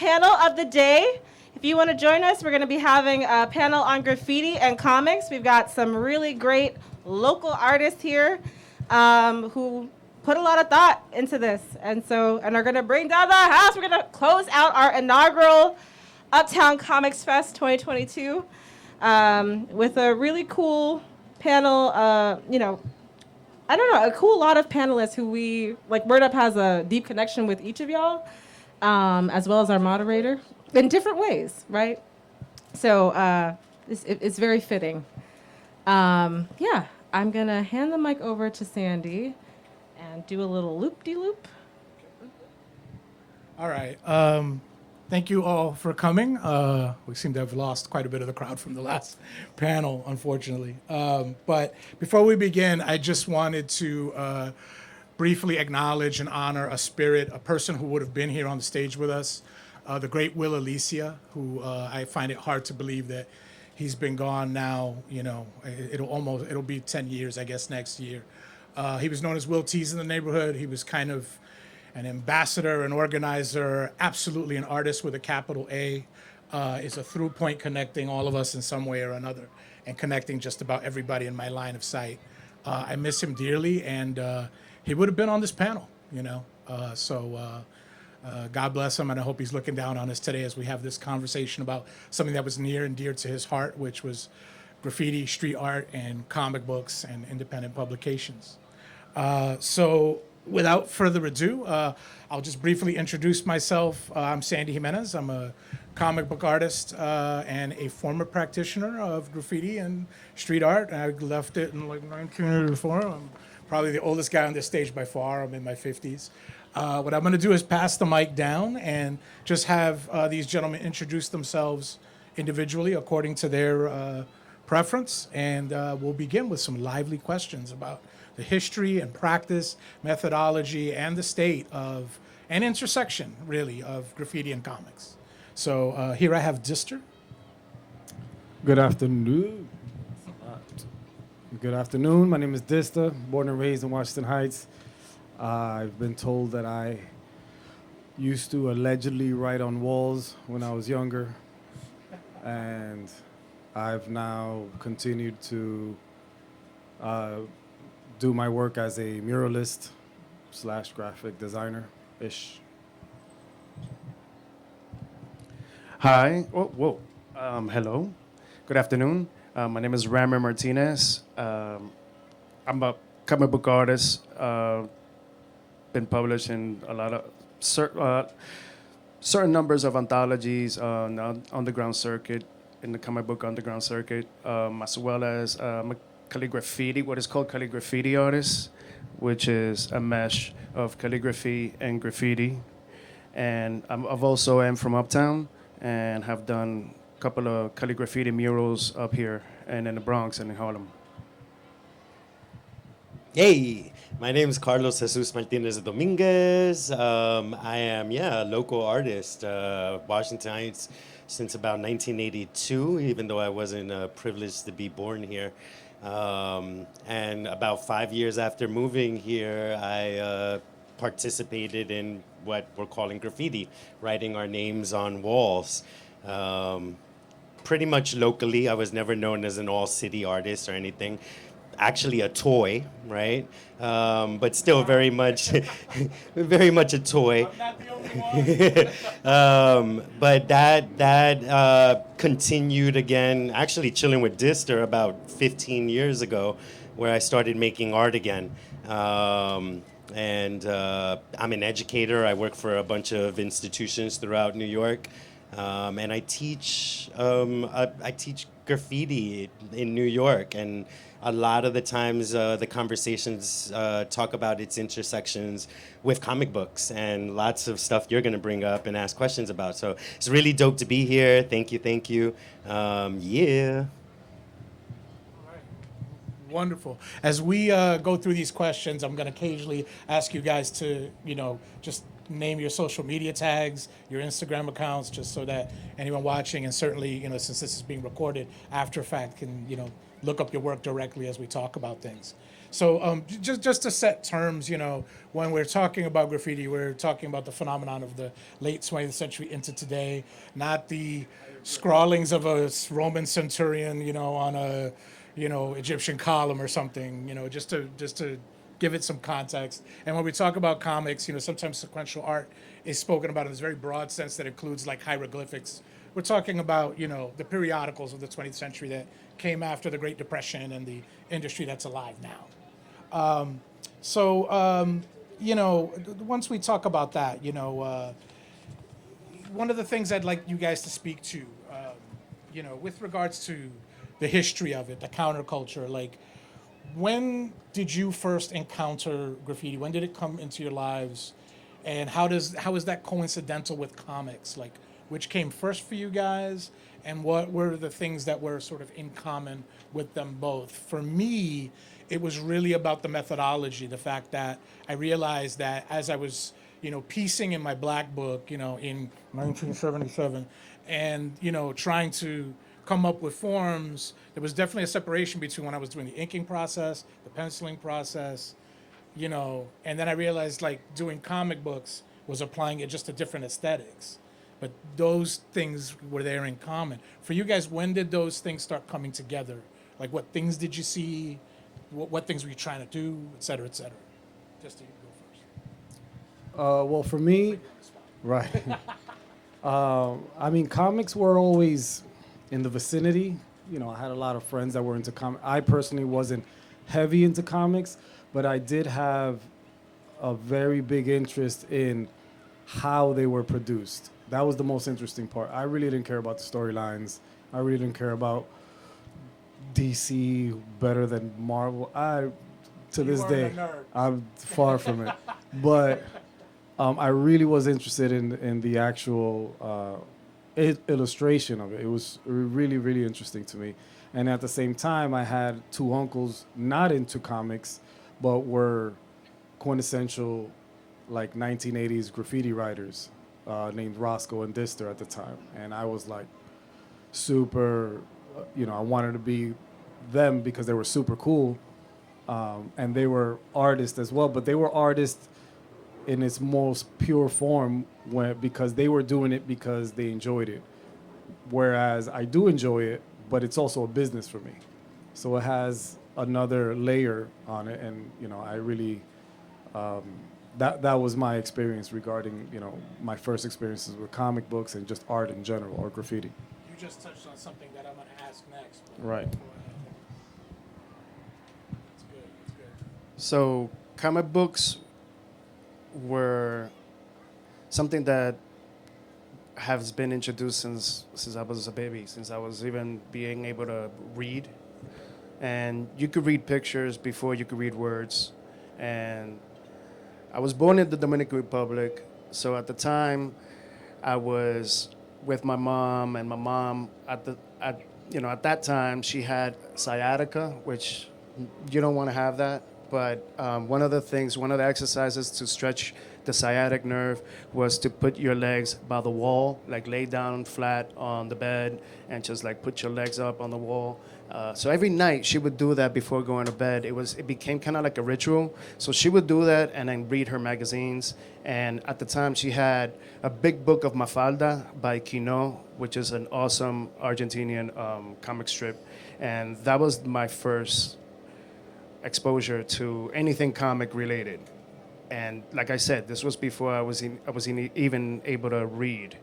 panel of the day. If you want to join us, we're going to be having a panel on graffiti and comics. We've got some really great local artists here who put a lot of thought into this, and are going to bring down the house. We're going to close out our inaugural Uptown Comics Fest 2022 with a really cool panel. I don't know, a cool lot of panelists who Word Up has a deep connection with each of y'all, as well as our moderator, in different ways, right? So it's very fitting. Yeah, I'm gonna hand the mic over to Sandy and do a little loop-de-loop. All right. Thank you all for coming. We seem to have lost quite a bit of the crowd from the last panel, unfortunately. But before we begin, I just wanted to briefly acknowledge and honor a person who would have been here on the stage with us, the great Will Alicia, who I find it hard to believe that he's been gone now. It'll be 10 years, I guess, next year. He was known as Will Tease in the neighborhood. He was kind of an ambassador, an organizer, absolutely an artist with a capital A. Is a through point connecting all of us in some way or another and connecting just about everybody in my line of sight. I miss him dearly, and he would have been on this panel, God bless him, and I hope he's looking down on us today as we have this conversation about something that was near and dear to his heart, which was graffiti, street art, and comic books and independent publications. Without further ado, I'll just briefly introduce myself. I'm Sandy Jimenez. I'm a comic book artist and a former practitioner of graffiti and street art. I left it in 1984. I'm probably the oldest guy on this stage by far. I'm in my 50s. What I'm going to do is pass the mic down and just have these gentlemen introduce themselves individually according to their preference. And we'll begin with some lively questions about the history and practice, methodology, and the state of, and intersection, really, of graffiti and comics. So here I have Dister. Good afternoon. Good afternoon. My name is Dister, born and raised in Washington Heights. I've been told that I used to allegedly write on walls when I was younger, and I've now continued to do my work as a muralist / graphic designer-ish. Hi. Hello. Good afternoon. My name is Rammer Martinez. I'm a comic book artist. Been published in a lot of certain numbers of anthologies on the underground circuit, in the comic book underground circuit, as well as calligraphiti, what is called calligraphiti artist, which is a mesh of calligraphy and graffiti. And I've also am from Uptown and have done a couple of calligraphiti murals up here and in the Bronx and in Harlem. Hey, my name is Carlos Jesus Martinez Dominguez. I am, a local artist, Washington Heights, since about 1982, even though I wasn't privileged to be born here. And about 5 years after moving here, I participated in what we're calling graffiti, writing our names on walls. Pretty much locally. I was never known as an all-city artist or anything. Actually a toy, right? But still very much, very much a toy. I'm not the only one. But that continued again, actually chilling with Dister about 15 years ago, where I started making art again. I'm an educator. I work for a bunch of institutions throughout New York. And I teach graffiti in New York, and a lot of the times the conversations talk about its intersections with comic books and lots of stuff you're going to bring up and ask questions about. So it's really dope to be here. Thank you. Yeah. All right. Wonderful. As we go through these questions, I'm going to occasionally ask you guys to, just name your social media tags, your Instagram accounts, just so that anyone watching, and certainly, since this is being recorded after fact, can, look up your work directly as we talk about things. So just to set terms, when we're talking about graffiti, we're talking about the phenomenon of the late 20th century into today, not the scrawlings of a Roman centurion, on a, Egyptian column or something, just to give it some context. And when we talk about comics, sometimes sequential art is spoken about in this very broad sense that includes like hieroglyphics. We're talking about, the periodicals of the 20th century that came after the Great Depression and the industry that's alive now. Once we talk about that, one of the things I'd like you guys to speak to, with regards to the history of it, the counterculture, like, when did you first encounter graffiti? When did it come into your lives? And how is that coincidental with comics? Like, which came first for you guys? And what were the things that were sort of in common with them both? For me, it was really about the methodology, the fact that I realized that as I was, piecing in my black book, in 1977, and, trying to come up with forms, there was definitely a separation between when I was doing the inking process, the penciling process, and then I realized like doing comic books was applying it just to different aesthetics. But those things were there in common. For you guys, when did those things start coming together? Like, what things did you see? What things were you trying to do, et cetera, et cetera? Just to go first. Well, for me, right. Comics were always in the vicinity. I had a lot of friends that were into comics. I personally wasn't heavy into comics, but I did have a very big interest in how they were produced. That was the most interesting part. I really didn't care about the storylines. I really didn't care about DC better than Marvel. To this day, I'm far from it. But I really was interested in the actual illustration of it. It was really, really interesting to me. And at the same time, I had two uncles not into comics, but were quintessential, like 1980s graffiti writers, named Roscoe and Dister at the time. And I was like super, I wanted to be them because they were super cool. And they were artists as well, but they were artists in its most pure form because they were doing it because they enjoyed it. Whereas I do enjoy it, but it's also a business for me. So it has another layer on it. And, I really, that was my experience regarding, my first experiences with comic books and just art in general, or graffiti. You just touched on something that I'm going to ask next. Right. That's good. So comic books were something that has been introduced since I was a baby, since I was even being able to read. And you could read pictures before you could read words. And I was born in the Dominican Republic, so at the time I was with my mom, and my mom at that time she had sciatica, which you don't want to have that. But one of the exercises to stretch the sciatic nerve was to put your legs by the wall, like lay down flat on the bed and just like put your legs up on the wall. So every night she would do that before going to bed. It became kind of like a ritual. So she would do that and then read her magazines. And at the time she had a big book of Mafalda by Quino, which is an awesome Argentinian comic strip. And that was my first exposure to anything comic related. And like I said, this was before I was even able to read,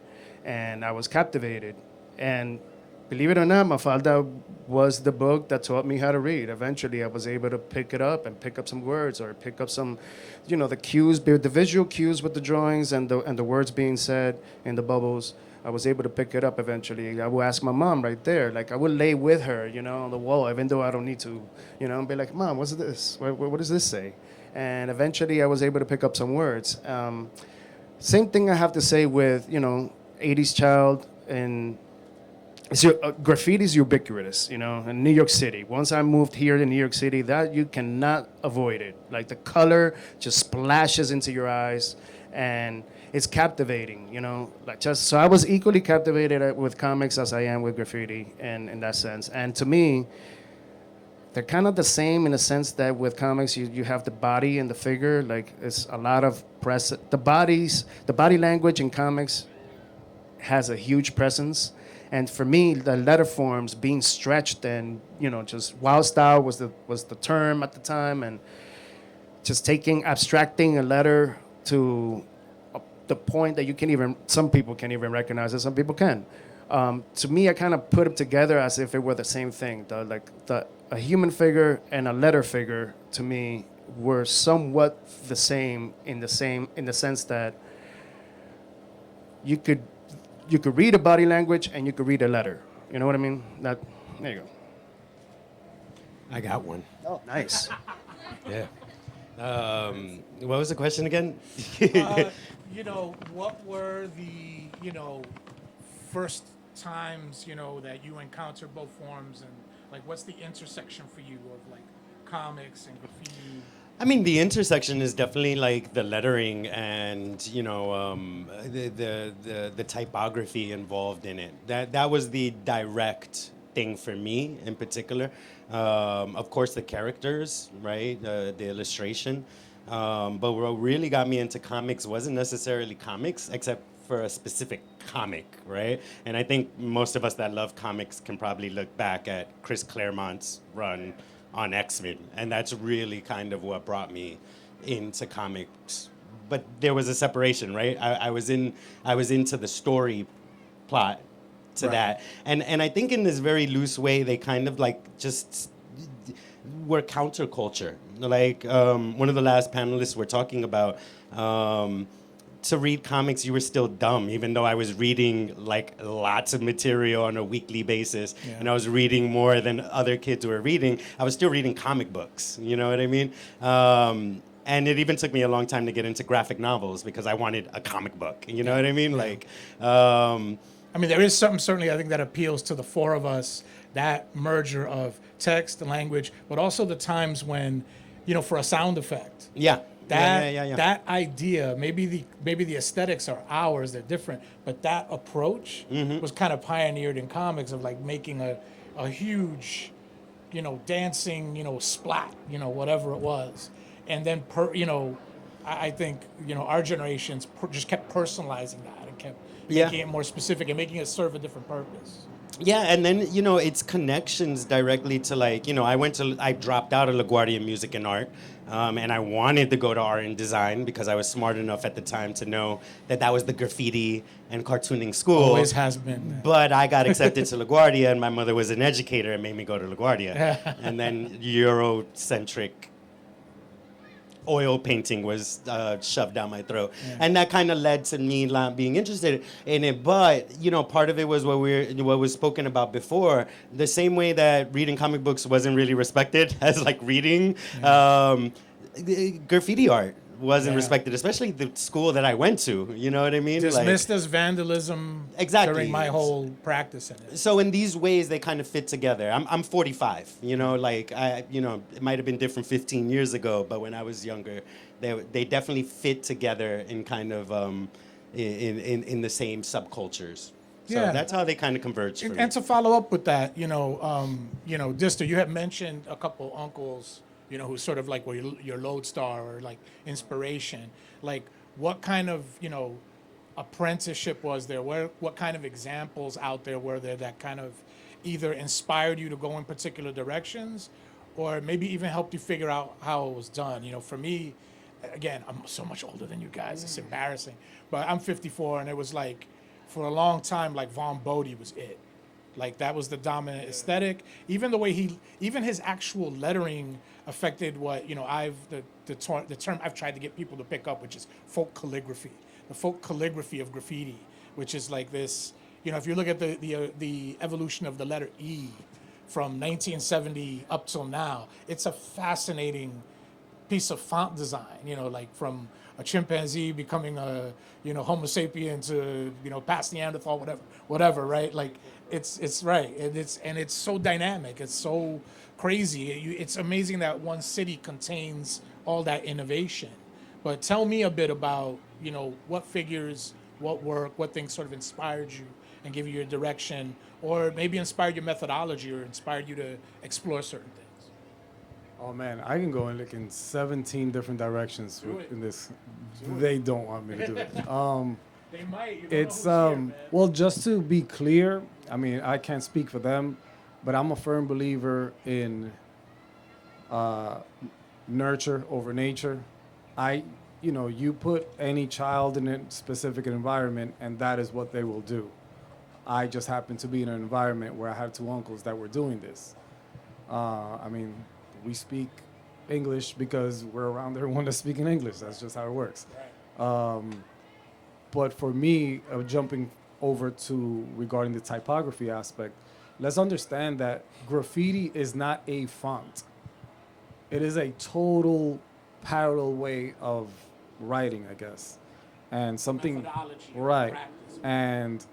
and I was captivated. And believe it or not, Mafalda was the book that taught me how to read. Eventually, I was able to pick it up and pick up some words, or pick up some, the cues, the visual cues with the drawings and the words being said in the bubbles. I was able to pick it up eventually. I would ask my mom right there. Like, I would lay with her, on the wall, even though I don't need to, and be like, Mom, what's this? What does this say? And eventually I was able to pick up some words. Same thing I have to say with, 80s child and So graffiti is ubiquitous, you know, in New York City. Once I moved here to New York City, that you cannot avoid it. Like the color just splashes into your eyes, and it's captivating, you know. Like just so, I was equally captivated with comics as I am with graffiti, and in that sense. And to me, they're kind of the same in the sense that with comics, you have the body and the figure. Like it's a lot of the body language in comics has a huge presence. And for me, the letter forms being stretched and, you know, just wild style was the term at the time, and just abstracting a letter to the point that some people can't even recognize it, some people can. To me, I kind of put them together as if it were the same thing. A human figure and a letter figure, to me, were somewhat the same in the sense that you could read a body language and you could read a letter. You know what I mean? There you go. I got one. Oh, nice. Yeah. What was the question again? You know, what were the, you know, first times, you know, that you encountered both forms, and like what's the intersection for you of like comics and graffiti? I mean, the intersection is definitely like the lettering and, you know, the typography involved in it. That was the direct thing for me in particular. Of course, the characters, right? The illustration. But what really got me into comics wasn't necessarily comics, except for a specific comic, right? And I think most of us that love comics can probably look back at Chris Claremont's run on X-Men, and that's really kind of what brought me into comics. But there was a separation, right? I was into the story plot to that, and I think in this very loose way they kind of like just were counterculture. Like one of the last panelists were talking about. To read comics, you were still dumb, even though I was reading like lots of material on a weekly basis, and I was reading more than other kids were reading. I was still reading comic books, you know what I mean? And it even took me a long time to get into graphic novels because I wanted a comic book, you know what I mean? Like, I mean, there is something certainly I think that appeals to the four of us, that merger of text and language, but also the times when, you know, for a sound effect. That idea, maybe the aesthetics are ours, they're different, but that approach was kind of pioneered in comics of like making a huge, you know, dancing, you know, splat, you know, whatever it was. And then, I think, you know, our generations just kept personalizing that and kept making it more specific and making it serve a different purpose. Yeah, and then, you know, it's connections directly to, like, you know, I dropped out of LaGuardia Music and Art, and I wanted to go to art and design because I was smart enough at the time to know that was the graffiti and cartooning school. Always has been. But I got accepted to LaGuardia, and my mother was an educator and made me go to LaGuardia. And then Eurocentric oil painting was shoved down my throat. And that kind of led to me not being interested in it. But, you know, part of it was what was spoken about before. The same way that reading comic books wasn't really respected as like reading, graffiti art wasn't respected, especially the school that I went to. You know what I mean? Dismissed as vandalism during my whole practice in it. So in these ways, they kind of fit together. I'm 45. You know, like it might have been different 15 years ago, but when I was younger, they definitely fit together in kind of in the same subcultures. So that's how they kind of converge. And to follow up with that, Dister, you had mentioned a couple uncles, you know, who's sort of like your lodestar or like inspiration. Like, what kind of, you know, apprenticeship was there? What kind of examples out there were there that kind of either inspired you to go in particular directions, or maybe even helped you figure out how it was done? You know, for me, again, I'm so much older than you guys. It's embarrassing, but I'm 54, and it was like, for a long time, like Von Bodie was it. Like, that was the dominant aesthetic. Even the way even his actual lettering affected what, you know, the term I've tried to get people to pick up, which is folk calligraphy. The folk calligraphy of graffiti, which is like this, you know, if you look at the evolution of the letter E from 1970 up till now, it's a fascinating piece of font design, like from a chimpanzee becoming a, Homo sapien to, past Neanderthal, whatever, right? Like it's right. And it's so dynamic. It's so crazy. It's amazing that one city contains all that innovation. But tell me a bit about, what figures, what work, what things sort of inspired you and gave you your direction, or maybe inspired your methodology or inspired you to explore certain things. Oh man, I can go in 17 different directions in this. They don't want me to do it. They might. You don't It's know who's here, man. well, just to be clear, I mean, I can't speak for them, but I'm a firm believer in nurture over nature. You put any child in a specific environment, and that is what they will do. I just happened to be in an environment where I had two uncles that were doing this. We speak English because we're around everyone that's speaking English. That's just how it works. But for me, jumping over to regarding the typography aspect, let's understand that graffiti is not a font. It is a total parallel way of writing, I guess. And something, Methodology, right, practice. and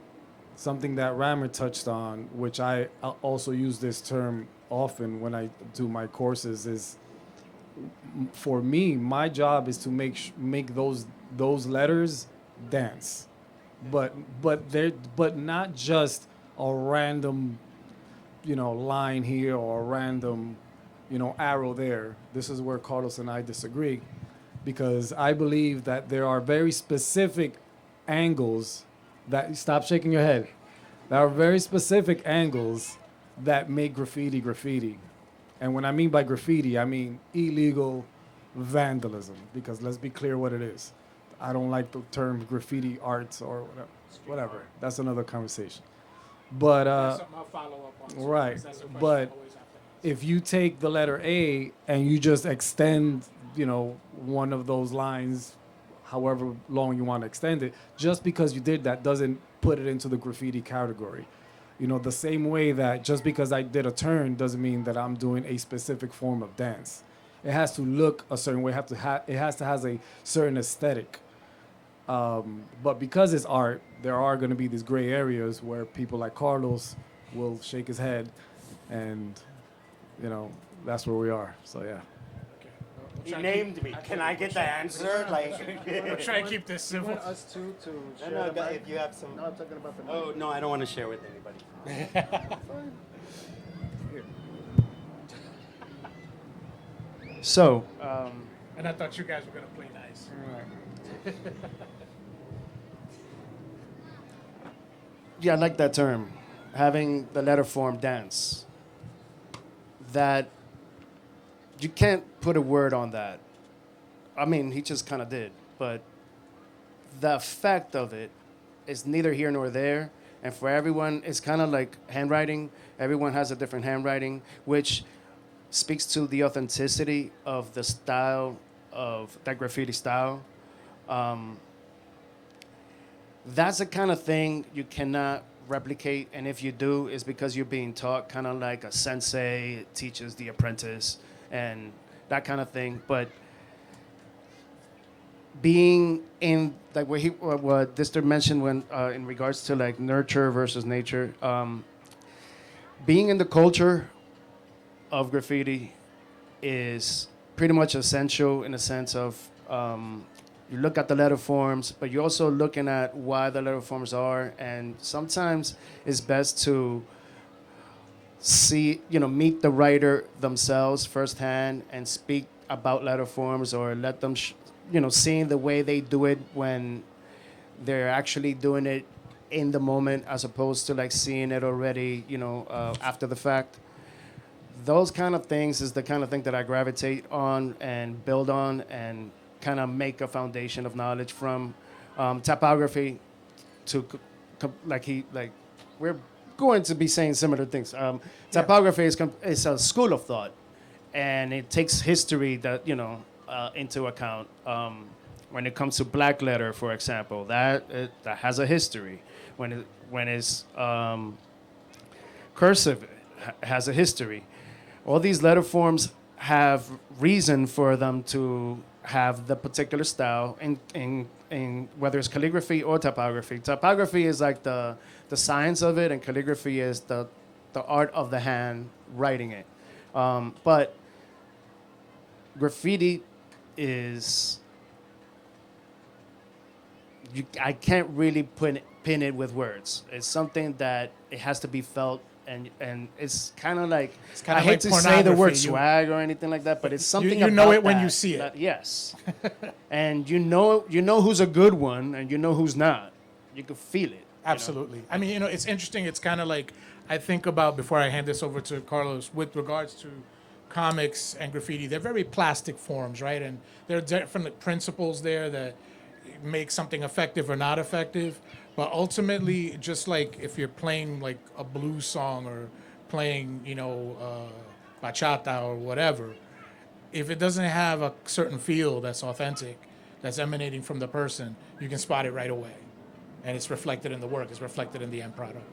something that Rammer touched on, which I also use this term often when I do my courses, is for me, my job is to make those letters dance, but not just a random, line here or a random, arrow there. This is where Carlos and I disagree, because I believe that there are very specific angles that, stop shaking your head. There are very specific angles that make graffiti. And when I mean by graffiti, I mean illegal vandalism, because let's be clear what it is. I don't like the term graffiti arts or whatever. That's another conversation. But That's something I'll follow up on. too, right. 'cause that's a question But I always have to ask. if you take the letter A and you just extend, one of those lines, however long you want to extend it, just because you did that doesn't put it into the graffiti category. The same way that just because I did a turn doesn't mean that I'm doing a specific form of dance. It has to look a certain way. It has to have a certain aesthetic. But because it's art, there are going to be these gray areas where people like Carlos will shake his head, and that's where we are. So yeah. He named me. Can I get the answer? I'll try to keep this civil. Us two to share No, the mic? if you have some. No, I'm talking about the mic. Oh no, I don't want to share with anybody. So, And I thought you guys were going to play nice. yeah, I like that term, having the letter form dance. That you can't put a word on that. I mean, he just kind of did, but the effect of it is neither here nor there. And for everyone, it's kind of like handwriting. Everyone has a different handwriting, which speaks to the authenticity of the style of that graffiti style. That's the kind of thing you cannot replicate, and if you do, it's because you're being taught, kind of like a sensei teaches the apprentice and that kind of thing. But being in like what Dister mentioned when in regards to like nurture versus nature, being in the culture of graffiti is pretty much essential in the sense of you look at the letter forms, but you're also looking at why the letter forms are, and sometimes it's best to see, meet the writer themselves firsthand and speak about letter forms, or let them, seeing the way they do it when they're actually doing it in the moment, as opposed to like seeing it already, after the fact. Those kind of things is the kind of thing that I gravitate on and build on and kind of make a foundation of knowledge from. Typography to we're going to be saying similar things. Typography is a school of thought, and it takes history that into account. When it comes to black letter, for example, that has a history. When it's cursive, has a history. All these letter forms have reason for them to have the particular style in whether it's calligraphy or typography. Typography is like the science of it, and calligraphy is the art of the hand writing it. But graffiti is, I can't really pin it with words. It's something that it has to be felt, and it's kind of like, kinda I hate like to say the word pornography. swag or anything like that, but it's something you know about it when that you see it. that- yes. And you know who's a good one, and you know who's not. You can feel it. Absolutely. I mean, it's interesting. It's kind of like, I think about, before I hand this over to Carlos, with regards to comics and graffiti, they're very plastic forms, right? And there are different principles there that make something effective or not effective. But ultimately, just like if you're playing like a blues song or playing, bachata or whatever, if it doesn't have a certain feel that's authentic, that's emanating from the person, you can spot it right away. And it's reflected in the work, it's reflected in the end product.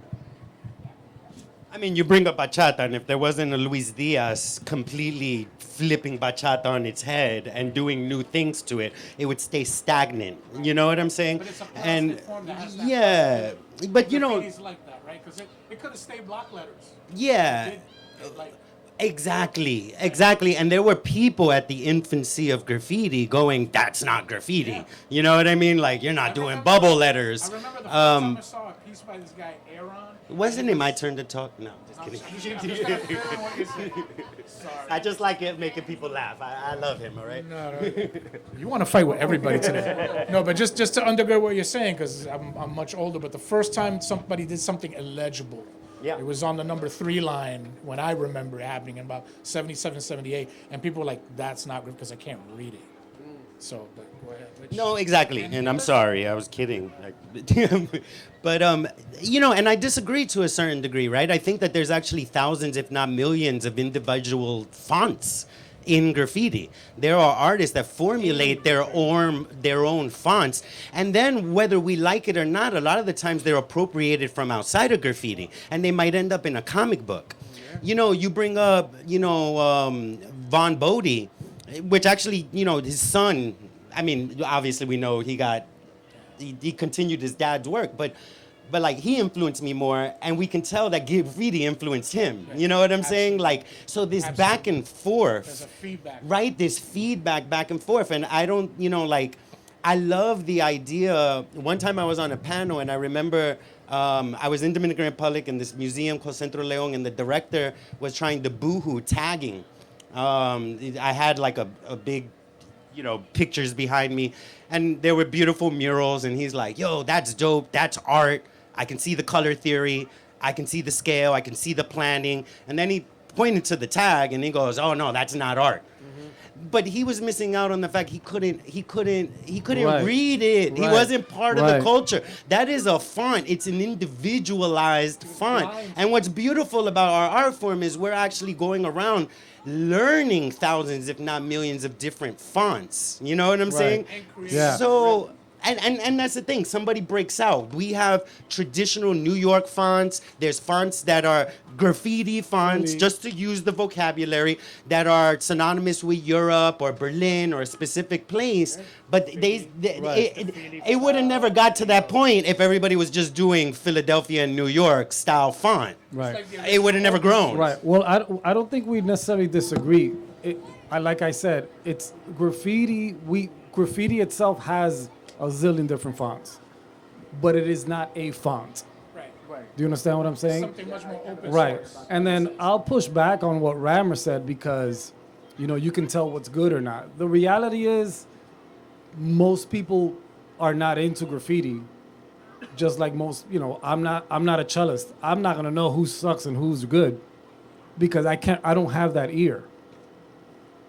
I mean, you bring up bachata, and if there wasn't a Luis Diaz completely flipping bachata on its head and doing new things to it, it would stay stagnant. You know what I'm saying? But it's a plastic form that has that yeah, but Graffiti's like that, right? Because it could have stayed block letters. yeah. Exactly. And there were people at the infancy of graffiti going, that's not graffiti. Yeah. You know what I mean? Like, you're not doing bubble letters. I remember the first time I saw a piece by this guy, Aaron. Wasn't it my turn to talk? No, just I'm kidding. just gonna fit on what you're saying. Sorry. I just like it making people laugh. I love him, all right? No. You want to fight with everybody today. No, but just to undergird what you're saying, because I'm much older, but the first time somebody did something illegible, Yeah. it was on the number 3 line when I remember it happening in about 77, 78, and people were like, that's not good because I can't read it. So, but go ahead. No, exactly. And I'm sorry, I was kidding. But, and I disagree to a certain degree, right? I think that there's actually thousands, if not millions, of individual fonts in graffiti. There are artists that formulate their own fonts, and then whether we like it or not, a lot of the times they're appropriated from outside of graffiti, and they might end up in a comic book. Yeah. You bring up, Von Bodie, which actually, his son, I mean, obviously we know he continued his dad's work, but like he influenced me more, and we can tell that graffiti influenced him. You know what I'm saying? Like, so this back and forth. There's a feedback. Right, this feedback back and forth. And I don't, I love the idea. One time I was on a panel, and I remember I was in Dominican Republic in this museum called Centro León, and the director was trying to boohoo tagging. I had like a big, pictures behind me, and there were beautiful murals, and he's like, yo, that's dope, that's art. I can see the color theory, I can see the scale, I can see the planning. And then he pointed to the tag and he goes, oh no, that's not art. Mm-hmm. But he was missing out on the fact he couldn't Right. read it. He Right. wasn't part of the Right. culture. That is a font. It's an individualized font. And what's beautiful about our art form is we're actually going around learning thousands, if not millions, of different fonts. You know what I'm saying? Yeah. So, and that's the thing. Somebody breaks out. We have traditional New York fonts. There's fonts that are graffiti fonts, just to use the vocabulary, that are synonymous with Europe or Berlin or a specific place. But it would have never got to that point if everybody was just doing Philadelphia and New York style font. Right. It would have never grown. Right. Well, I don't think we necessarily disagree. Like I said, it's graffiti. Graffiti itself has a zillion different fonts, but it is not a font. Right. Do you understand what I'm saying? Something much more open Right. source. And then I'll push back on what Rammer said, because, you can tell what's good or not. The reality is, most people are not into graffiti. Just like most, I'm not a cellist. I'm not gonna know who sucks and who's good, because I don't have that ear.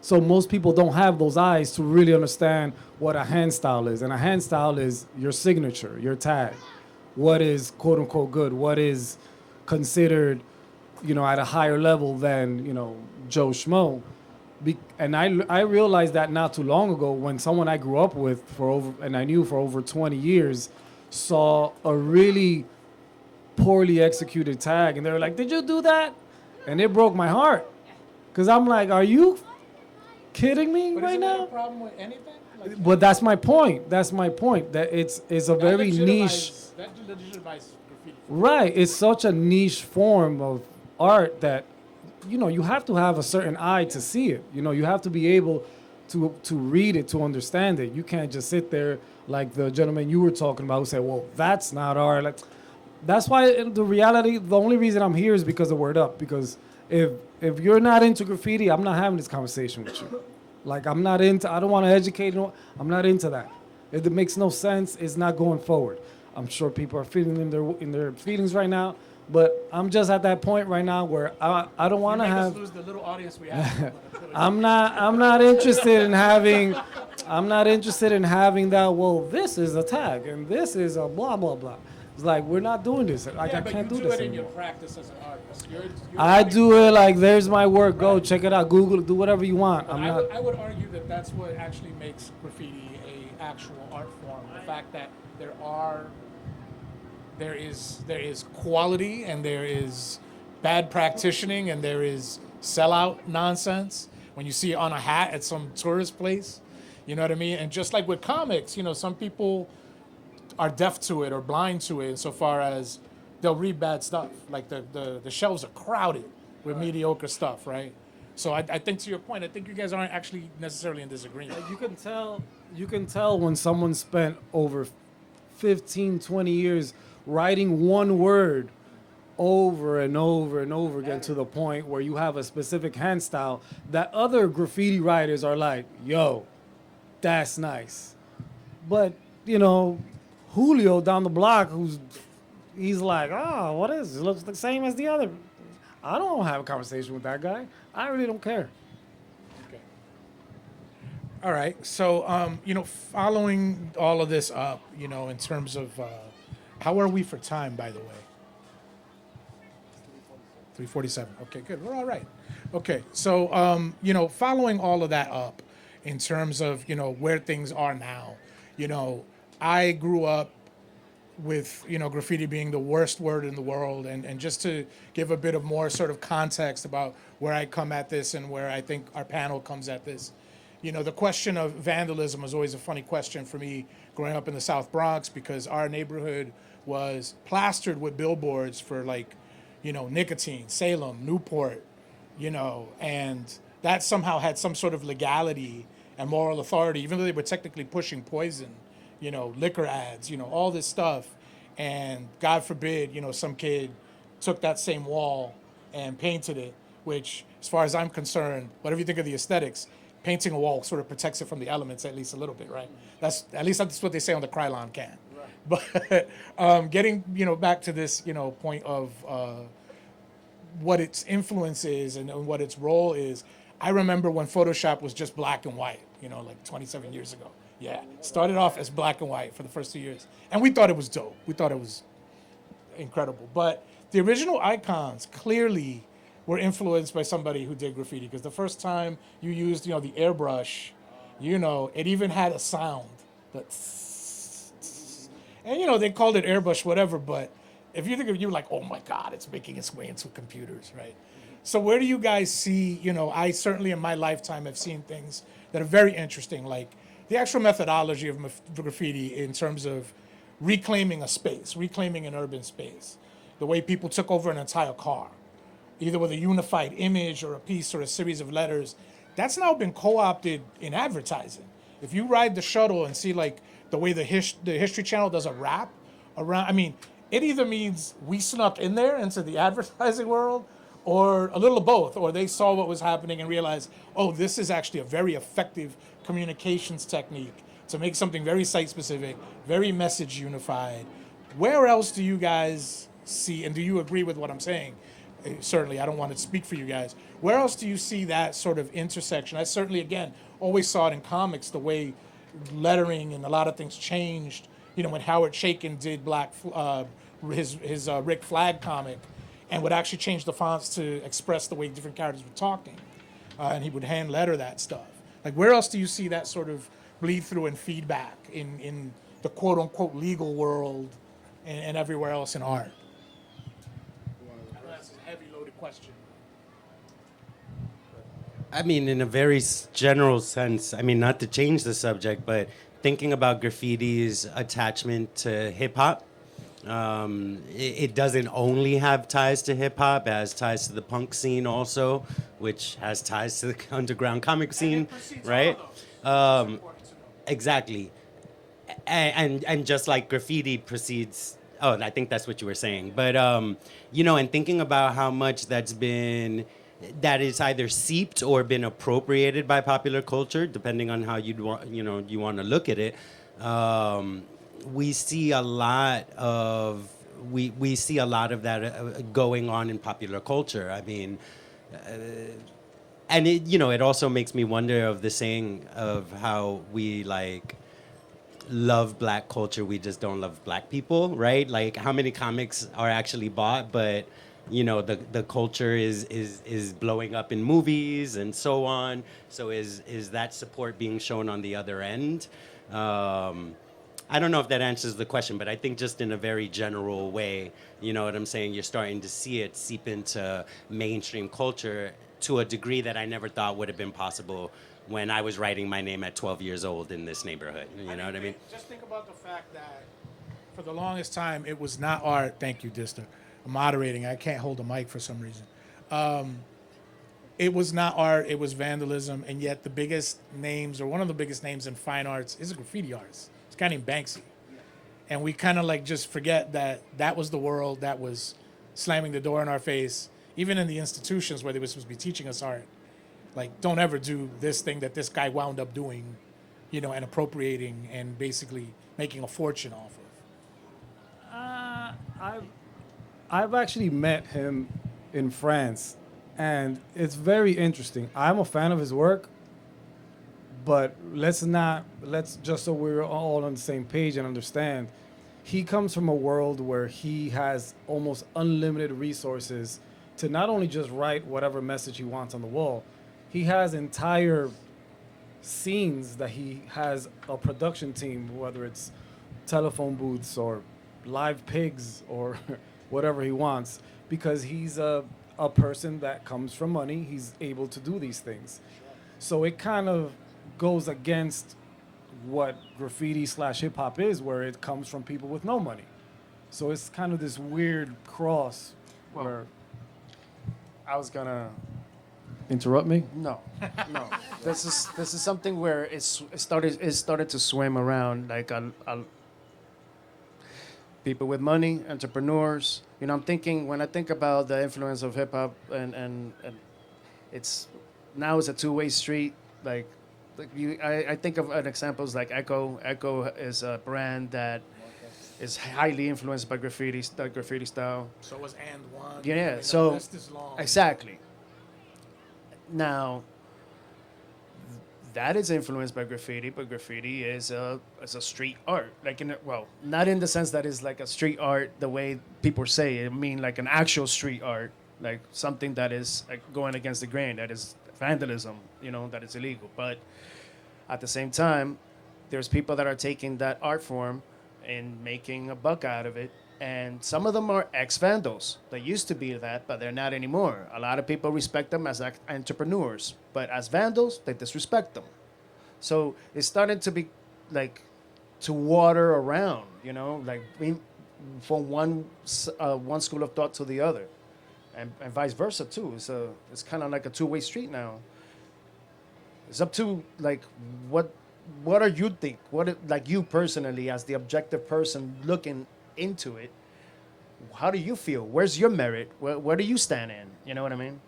So most people don't have those eyes to really understand what a hand style is. And a hand style is your signature, your tag. What is quote unquote good? What is considered, at a higher level than, Joe Schmo? And I realized that not too long ago, when someone I grew up with and I knew for over 20 years saw a really poorly executed tag, and they were like, "Did you do that?" And it broke my heart, because I'm like, "Are you kidding me right isn't that now? a problem with anything? Like, But that's my point. That's my point. That it's a very niche. That legitimizes graffiti. Right. It's such a niche form of art that, you have to have a certain eye to see it. You have to be able to read it, to understand it. You can't just sit there like the gentleman you were talking about who said, well, that's not art. Like, that's why the only reason I'm here is because of Word Up. Because if you're not into graffiti, I'm not having this conversation with you. Like, I don't want to educate you. I'm not into that. If it makes no sense, it's not going forward. I'm sure people are feeling in their feelings right now, but I'm just at that point right now where I don't want to have. Lose the little audience we have. I'm not interested in having. I'm not interested in having that. Well, this is a tag and this is a blah blah blah. It's like, we're not doing this. Like, I can't do this it in anymore. your practice as an artist. I do it like, there's my work. Go check it out. Google it. Do whatever you want. I would argue that that's what actually makes graffiti a actual art form. The fact that there is quality and there is bad practicing and there is sellout nonsense. When you see it on a hat at some tourist place, you know what I mean? And just like with comics, some people are deaf to it or blind to it insofar as they'll read bad stuff. Like the shelves are crowded with mediocre stuff, right? So I think, to your point, I think you guys aren't actually necessarily in disagreement. You can tell when someone spent over 15, 20 years writing one word over and over and over again to the point where you have a specific hand style that other graffiti writers are like, yo, that's nice. But, Julio down the block, he's like, what is it? It looks the same as the other. I don't have a conversation with that guy. I really don't care. Okay. All right. So, following all of this up, in terms of, how are we for time, by the way? 3:47. Okay, good. We're all right. Okay. So, following all of that up in terms of, where things are now, I grew up with, graffiti being the worst word in the world. And just to give a bit of more sort of context about where I come at this and where I think our panel comes at this, the question of vandalism was always a funny question for me growing up in the South Bronx, because our neighborhood was plastered with billboards for nicotine, Salem, Newport, and that somehow had some sort of legality and moral authority, even though they were technically pushing poison, liquor ads, all this stuff. And God forbid, some kid took that same wall and painted it, which, as far as I'm concerned, whatever you think of the aesthetics, painting a wall sort of protects it from the elements at least a little bit, right? That's what they say on the Krylon can. Right. But getting, back to this, point of what its influence is and what its role is. I remember when Photoshop was just black and white, like 27 years ago. Yeah, started off as black and white for the first 2 years. And we thought it was dope. We thought it was incredible. But the original icons clearly were influenced by somebody who did graffiti, because the first time you used, the airbrush, it even had a sound. And, they called it airbrush, whatever, but if you think of it, you're like, oh my God, it's making its way into computers, right? So where do you guys see, I certainly in my lifetime have seen things that are very interesting, like the actual methodology of graffiti in terms of reclaiming a space, reclaiming an urban space, the way people took over an entire car, either with a unified image or a piece or a series of letters. That's now been co-opted in advertising. If you ride the shuttle and see the way the History Channel does a rap around, it either means we snuck in there into the advertising world, or a little of both, or they saw what was happening and realized, oh, this is actually a very effective communications technique to make something very site-specific, very message unified. Where else do you guys see, and do you agree with what I'm saying? Certainly, I don't want to speak for you guys. Where else do you see that sort of intersection? I certainly, again, always saw it in comics, the way lettering and a lot of things changed. When Howard Chaykin did his Rick Flag comic, and would actually change the fonts to express the way different characters were talking. And he would hand letter that stuff. Where else do you see that sort of bleed through and feedback in the quote unquote legal world and everywhere else in art? I know that's a heavy loaded question. I mean, in a very general sense, I mean, not to change the subject, but thinking about graffiti's attachment to hip hop, it doesn't only have ties to hip hop, it has ties to the punk scene also, which has ties to the underground comic scene, right? Exactly. And just like graffiti precedes, oh, I think that's what you were saying. But, and thinking about how much that is either seeped or been appropriated by popular culture, depending on how you want to look at it. We see a lot of that going on in popular culture. I mean, and it also makes me wonder of the saying of how we like love black culture, we just don't love black people, right? Like how many comics are actually bought, but the culture is blowing up in movies and so on. So is that support being shown on the other end? I don't know if that answers the question, but I think just in a very general way, you know what I'm saying? You're starting to see it seep into mainstream culture to a degree that I never thought would have been possible when I was writing my name at 12 years old in this neighborhood. You know what I mean? Just think about the fact that for the longest time, it was not art. Thank you, Dister. I'm moderating. I can't hold a mic for some reason. It was not art. It was vandalism. And yet the biggest names, or one of the biggest names in fine arts, is a graffiti artist. It's a guy named Banksy. And we kind of like just forget that was the world that was slamming the door in our face, even in the institutions where they were supposed to be teaching us art. Like, don't ever do this thing that this guy wound up doing, and appropriating and basically making a fortune off of. I've actually met him in France, and it's very interesting. I'm a fan of his work, but let's just so we're all on the same page and understand, he comes from a world where he has almost unlimited resources to not only just write whatever message he wants on the wall. He has entire scenes that he has a production team, whether it's telephone booths or live pigs or whatever he wants, because he's a person that comes from money. He's able to do these things. So it kind of goes against what graffiti / hip hop is, where it comes from people with no money. So it's kind of this weird cross where I was gonna interrupt me. no. This is something where it started to swim around like people with money, entrepreneurs. I'm thinking when I think about the influence of hip hop and it's now it's a two-way street. I think of examples like Echo. Echo is a brand that is highly influenced by graffiti style. So was And One. Yeah, The so list is long. exactly. Now, that is influenced by graffiti, but graffiti is a street art. Not in the sense that it's like a street art the way people say it. I mean, like an actual street art, like something that is like going against the grain, that is vandalism, that is illegal. But at the same time, there's people that are taking that art form and making a buck out of it. And some of them are ex-vandals. They used to be that, but they're not anymore. A lot of people respect them as entrepreneurs, but as vandals, they disrespect them. So it's starting to be like to water around, from one school of thought to the other, and vice versa too. It's kind of like a two-way street now. It's up to like what do you think? Like you personally, as the objective person looking into it, how do you feel? Where's your merit? Where do you stand in? You know what I mean?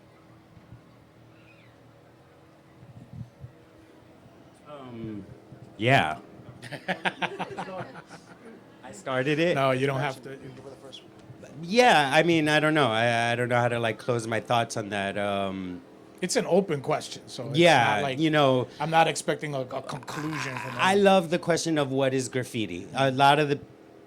Yeah. I started it. No, you don't have to. Yeah, I mean, I don't know. I don't know how to like close my thoughts on that. It's an open question, so it's Yeah, not like, I'm not expecting a conclusion from I love the question of what is graffiti. A lot of the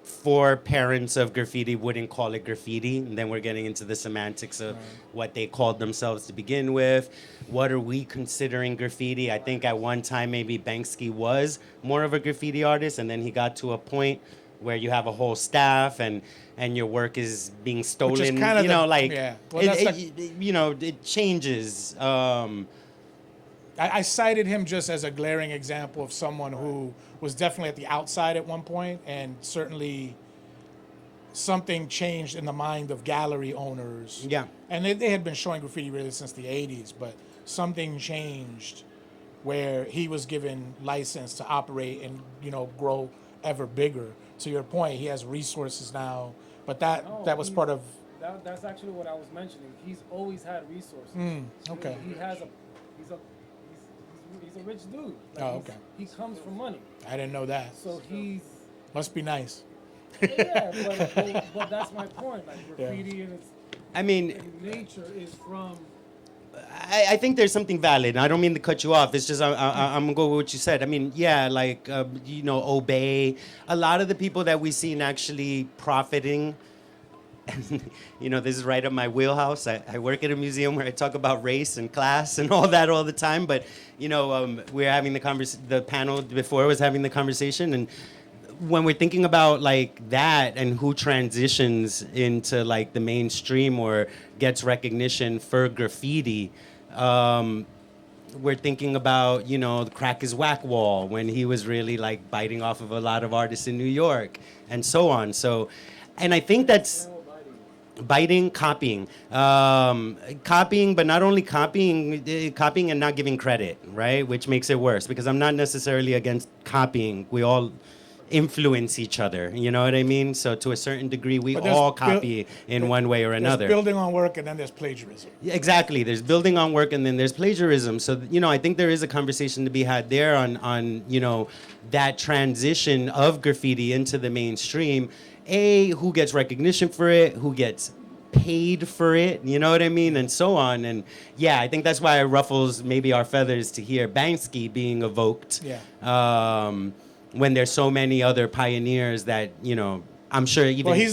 foreparents of graffiti wouldn't call it graffiti. And then we're getting into the semantics of what they called themselves to begin with. What are we considering graffiti? I think at one time maybe Banksy was more of a graffiti artist, and then he got to a point where you have a whole staff and your work is being stolen. kind of Well, it changes. I cited him just as a glaring example of someone who was definitely at the outside at one point, and certainly something changed in the mind of gallery owners. Yeah. And they had been showing graffiti really since the 80s, but something changed where he was given license to operate and, grow ever bigger. To your point, he has resources now, but that was part of... That's actually what I was mentioning. He's always had resources. Okay. He's a rich dude. Okay. He comes from money. I didn't know that. So he's... Must be nice. Yeah, but that's my point. Like, graffiti and its nature is from... I think there's something valid. I don't mean to cut you off. It's just I'm gonna go with what you said. I mean, Obey. A lot of the people that we've seen actually profiting. And, this is right up my wheelhouse. I work at a museum where I talk about race and class and all that all the time. But we're having the panel before was having the conversation, and when we're thinking about like that and who transitions into like the mainstream or gets recognition for graffiti, we're thinking about, the Crack is Whack wall when he was really like biting off of a lot of artists in New York and so on. So, and I think that's copying, but not only copying and not giving credit, right? Which makes it worse, because I'm not necessarily against copying. We all influence each other, you know what I mean? So to a certain degree, we all copy in one way or another. There's building on work, and then there's plagiarism. Exactly. There's building on work, and then there's plagiarism. So, I think there is a conversation to be had there on that transition of graffiti into the mainstream. Who gets recognition for it, who gets paid for it, you know what I mean, and so on. And yeah, I think that's why it ruffles maybe our feathers to hear Banksy being evoked. Yeah. When there's so many other pioneers that, I'm sure even he's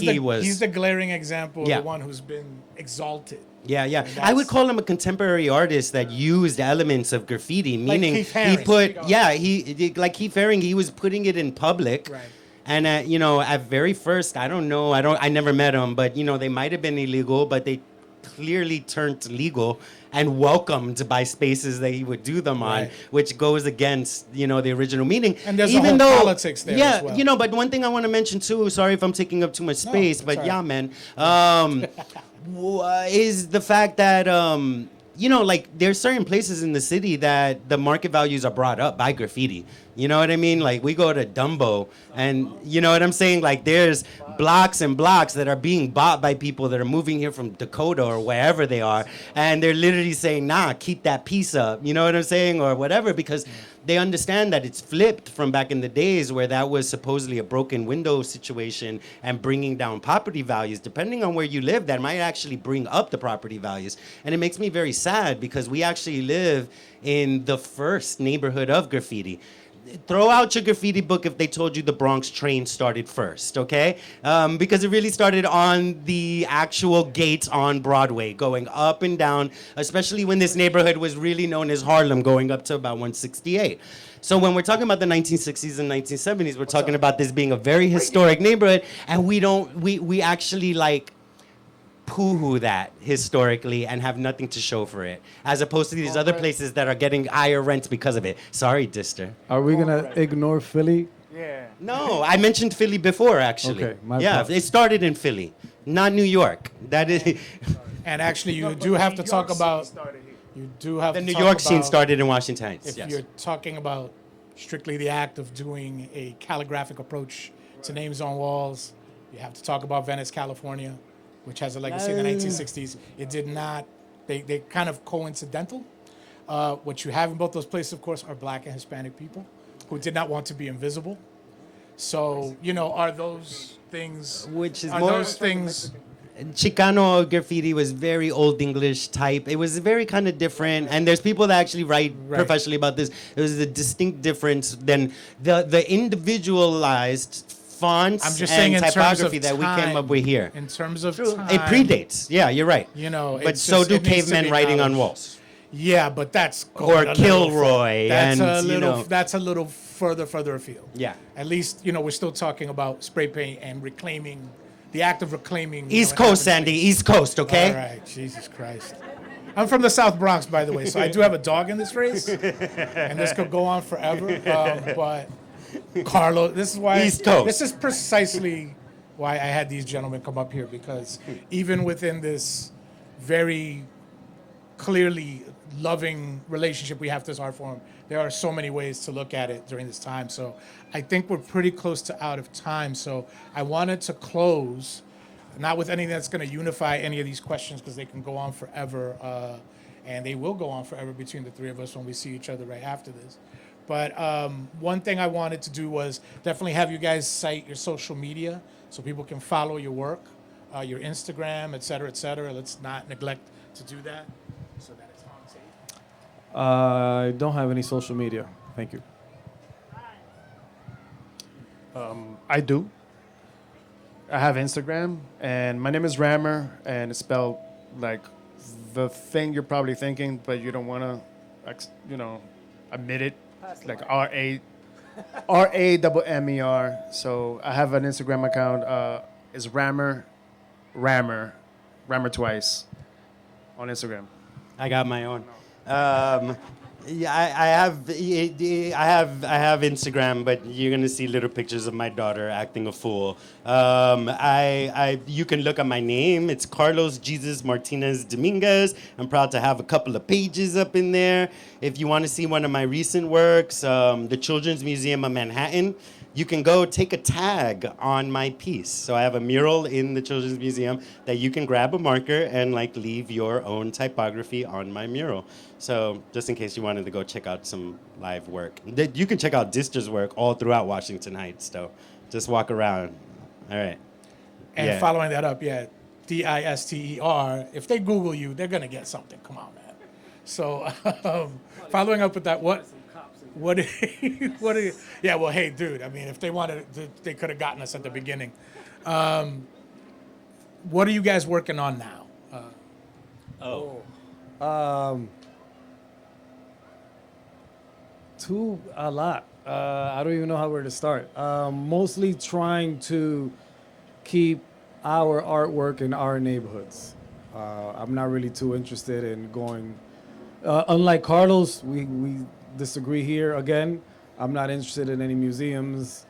the glaring example of Yeah. the one who's been exalted. Yeah. I would call him a contemporary artist that used elements of graffiti, meaning Keith he Haring. put, like Keith Haring, he was putting it in public. Right. And at very first, I don't know, I never met him, but they might have been illegal, but they clearly turned legal and welcomed by spaces that he would do them on, Right. which goes against the original meaning. And there's even a whole though, politics there as well. But one thing I want to mention too. Sorry if I'm taking up too much space, that's but all yeah, right. man. Is the fact that like there's certain places in the city that the market values are brought up by graffiti. You know what I mean? Like we go to Dumbo, and you know what I'm saying? Like there's blocks and blocks that are being bought by people that are moving here from Dakota or wherever they are, and they're literally saying, nah, keep that piece up. You know what I'm saying? Or whatever, because they understand that it's flipped from back in the days where that was supposedly a broken window situation and bringing down property values. Depending on where you live, that might actually bring up the property values. And it makes me very sad because we actually live in the first neighborhood of graffiti. Throw out your graffiti book if they told you the Bronx train started first, okay? Because it really started on the actual gates on Broadway, going up and down, especially when this neighborhood was really known as Harlem, going up to about 168. So when we're talking about the 1960s and 1970s, we're talking about this being a very historic neighborhood, and we actually like poo-hoo that historically and have nothing to show for it, as opposed to these other places that are getting higher rents because of it. Sorry, Dister. Are we gonna ignore Philly? Yeah. No, I mentioned Philly before, actually. Okay, my yeah, fault. it started in Philly, not New York. That is, And actually, you do have to talk about... You do have the to New talk York scene about- started in Washington Heights. If Yes. you're talking about strictly the act of doing a calligraphic approach to names on walls, you have to talk about Venice, California, which has a legacy in the 1960s. It did not, they kind of coincidental. What you have in both those places, of course, are Black and Hispanic people who did not want to be invisible. So, are those things, Which is are more- those things, Chicano graffiti was very old English type. It was very kind of different, and there's people that actually write Right. professionally about this. It was a distinct difference than the individualized fonts I'm just and saying in terms of typography that we came time, up with here. in terms of True. time, It predates. Yeah, you're right. But it's so just- do it needs to cavemen be writing on acknowledged. walls. Yeah, but that's Or going a little Kilroy That's and, a you little. know. That's a little further afield. Yeah. At least we're still talking about spray paint and reclaiming, the act of reclaiming. East Coast, having Sandy. space. East Coast, okay? All right, Jesus Christ. I'm from the South Bronx, by the way, so I do have a dog in this race, and this could go on forever. But Carlos, this is why East Coast. This is precisely why I had these gentlemen come up here, because even within this very clearly loving relationship we have to this art form, there are so many ways to look at it during this time. So I think we're pretty close to out of time. So I wanted to close, not with anything that's going to unify any of these questions, because they can go on forever, and they will go on forever between the three of us when we see each other right after this. But one thing I wanted to do was definitely have you guys cite your social media so people can follow your work, your Instagram, et cetera, et cetera. Let's not neglect to do that so that it's on tape. I don't have any social media. Thank you. I do. I have Instagram, and my name is Rammer, and it's spelled like the thing you're probably thinking, but you don't want to, admit it, like RAMMER. So I have an Instagram account. It's Rammer twice on Instagram. I got my own. Yeah, I have Instagram, but you're gonna see little pictures of my daughter acting a fool. You can look at my name. It's Carlos Jesus Martinez Dominguez. I'm proud to have a couple of pages up in there. If you want to see one of my recent works, the Children's Museum of Manhattan, you can go take a tag on my piece. So I have a mural in the Children's Museum that you can grab a marker and leave your own typography on my mural. So just in case you wanted to go check out some live work. You can check out Dister's work all throughout Washington Heights, though. Just walk around. All right. And following that up, Dister. If they Google you, they're gonna get something. Come on, man. So following up with that, what? Yeah, well, hey, dude, I mean, if they wanted, they could have gotten us at the beginning. What are you guys working on now? A lot. I don't even know how where to start. Mostly trying to keep our artwork in our neighborhoods. I'm not really too interested in going. Unlike Carlos, we disagree here again. I'm not interested in any museums,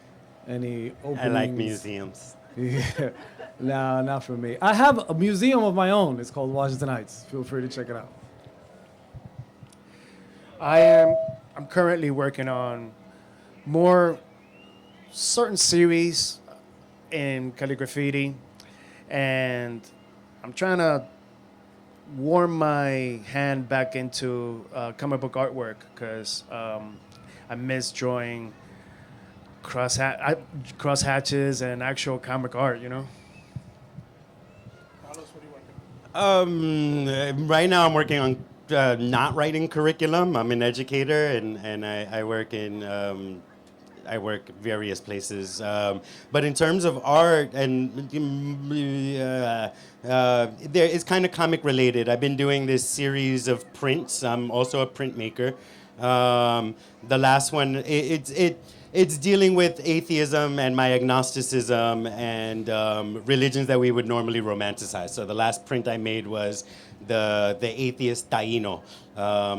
any openings. I like museums. Yeah. No, not for me. I have a museum of my own. It's called Washington Heights. Feel free to check it out. I'm currently working on more certain series in Graffiti, and I'm trying to warm my hand back into comic book artwork, because I miss drawing cross hatches and actual comic art, Carlos, what are you working on? Right now I'm working on not writing curriculum. I'm an educator, and I work in I work various places. But in terms of art, and it's kind of comic related. I've been doing this series of prints. I'm also a printmaker. The last one, it's dealing with atheism and my agnosticism and religions that we would normally romanticize. So the last print I made was the atheist Taino.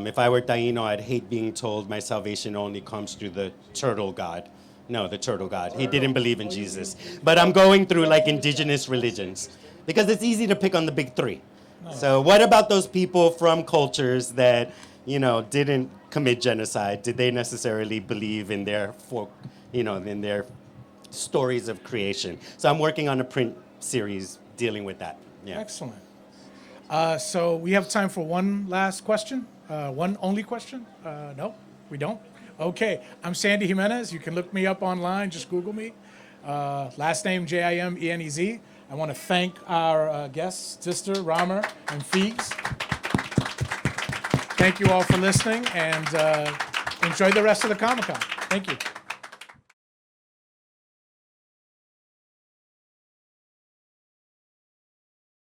If I were Taino, I'd hate being told my salvation only comes through the turtle god. No, the turtle god. He didn't believe in Jesus. But I'm going through indigenous religions, because it's easy to pick on the big three. So what about those people from cultures that, didn't commit genocide? Did they necessarily believe in their in their stories of creation? So I'm working on a print series dealing with that. Yeah. Excellent. So we have time for one last question. One only question? No, we don't. Okay, I'm Sandy Jimenez. You can look me up online. Just Google me. Last name Jimenez. I want to thank our guests, Dister, Rammer, and Feegz. Thank you all for listening, and enjoy the rest of the Comic-Con. Thank you.